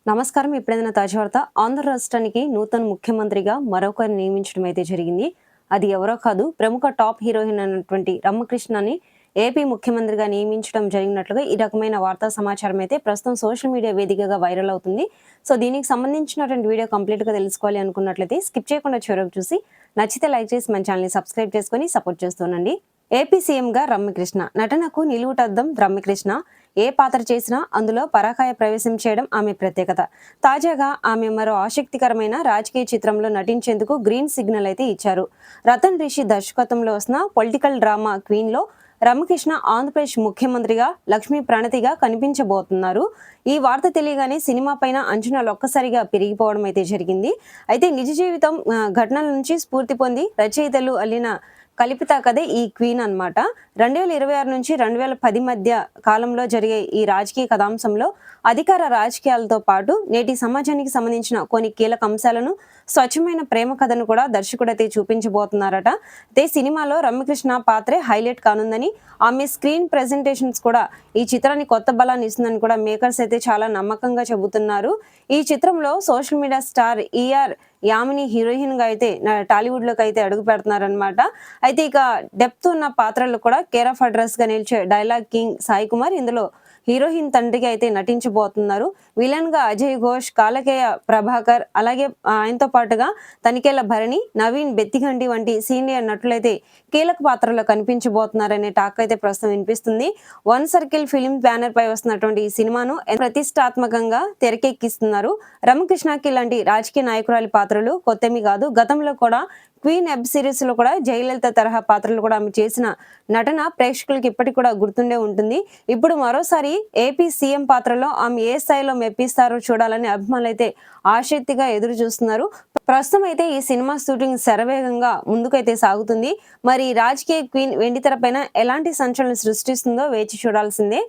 నమస్కారం. ఎప్పుడైనా తాజా వార్త. ఆంధ్ర రాష్ట్రానికి నూతన ముఖ్యమంత్రిగా మరొకరిని నియమించడం అయితే జరిగింది. అది ఎవరో కాదు, ప్రముఖ టాప్ హీరోయిన్ అయినటువంటి రమ్యకృష్ణని ఏపీ ముఖ్యమంత్రిగా నియమించడం జరిగినట్లుగా ఈ రకమైన వార్తా సమాచారం అయితే ప్రస్తుతం సోషల్ మీడియా వేదికగా వైరల్ అవుతుంది. సో దీనికి సంబంధించినటువంటి వీడియో కంప్లీట్‌గా తెలుసుకోవాలి అనుకున్నట్లయితే స్కిప్ చేయకుండా చివరకు చూసి నచ్చితే లైక్ చేసి మన ఛానల్‌ని సబ్స్క్రైబ్ చేసుకొని సపోర్ట్ చేస్తూనండి. ఏపీ సీఎంగా రమ్యకృష్ణ. నటనకు నిలువుటద్దం రమ్యకృష్ణ. ఏ పాత్ర చేసినా అందులో పరాకాయ ప్రవేశం చేయడం ఆమె ప్రత్యేకత. తాజాగా ఆమె మరో ఆసక్తికరమైన రాజకీయ చిత్రంలో నటించేందుకు గ్రీన్ సిగ్నల్ అయితే ఇచ్చారు. రతన్ రిషి దర్శకత్వంలో వస్తున్న పొలిటికల్ డ్రామా క్వీన్లో రమ్యకృష్ణ ఆంధ్రప్రదేశ్ ముఖ్యమంత్రిగా లక్ష్మీ ప్రణతిగా కనిపించబోతున్నారు. ఈ వార్త తెలియగానే సినిమా పైన అంచనాలు ఒక్కసారిగా పెరిగిపోవడం అయితే జరిగింది. అయితే నిజ జీవితం ఘటనల నుంచి స్ఫూర్తి పొంది రచయితలు అల్లిన కల్పిత కథే ఈ క్వీన్ అన్నమాట. 2026 నుంచి 2010 మధ్య కాలంలో జరిగే ఈ రాజకీయ కథాంశంలో అధికార రాజకీయాలతో పాటు నేటి సమాజానికి సంబంధించిన కొన్ని కీలక అంశాలను, స్వచ్ఛమైన ప్రేమ కథను కూడా దర్శకుడైతే చూపించబోతున్నారట. అదే సినిమాలో రమ్యకృష్ణ పాత్రే హైలైట్ కానుందని, ఆమె స్క్రీన్ ప్రెజెంటేషన్స్ కూడా ఈ చిత్రానికి కొత్త బలాన్ని ఇస్తుందని కూడా మేకర్స్ అయితే చాలా నమ్మకంగా చెబుతున్నారు. ఈ చిత్రంలో social media star E R Yamini గా అయితే టాలీవుడ్ లోకి అయితే అడుగు పెడుతున్నారనమాట. అయితే ఇక డెప్త్ ఉన్న పాత్రలు కూడా కేర్ ఆఫ్ అడ్రస్ గా నిలిచే డైలాగ్ కింగ్ సాయి కుమార్ ఇందులో హీరోయిన్ తండ్రిగా అయితే నటించబోతున్నారు. విలన్ గా అజయ్ ఘోష్, కాలకేయ ప్రభాకర్, అలాగే ఆయనతో పాటుగా తనికేళ్ల భరణి, నవీన్ బెత్తిగండి వంటి సీనియర్ నటులైతే కీలక పాత్రలో కనిపించబోతున్నారనే టాక్ అయితే ప్రస్తుతం వినిపిస్తుంది. వన్ సర్కిల్ ఫిలిం బ్యానర్ పై వస్తున్నటువంటి ఈ సినిమాను ప్రతిష్టాత్మకంగా తెరకెక్కిస్తున్నారు. రమ్యకృష్ణకి ఇలాంటి రాజకీయ నాయకురాలి పాత్రలు కొత్తమి కాదు. గతంలో కూడా క్వీన్ వెబ్ సిరీస్ లో కూడా జయలలిత తరహా పాత్రలు కూడా ఆమె చేసిన నటన ప్రేక్షకులకి ఇప్పటికి కూడా గుర్తుండే ఉంటుంది. ఇప్పుడు మరోసారి ఏపీ సీఎం పాత్రలో ఆమె ఏ స్థాయిలో మెప్పిస్తారో చూడాలని అభిమానులు అయితే ఆసక్తిగా ఎదురు చూస్తున్నారు. ప్రస్తుతం అయితే ఈ సినిమా షూటింగ్ శరవేగంగా ముందుకైతే సాగుతుంది. మరి రాజకీయ క్వీన్ వెండితెర పైన ఎలాంటి సంచలనం సృష్టిస్తుందో వేచి చూడాల్సిందే.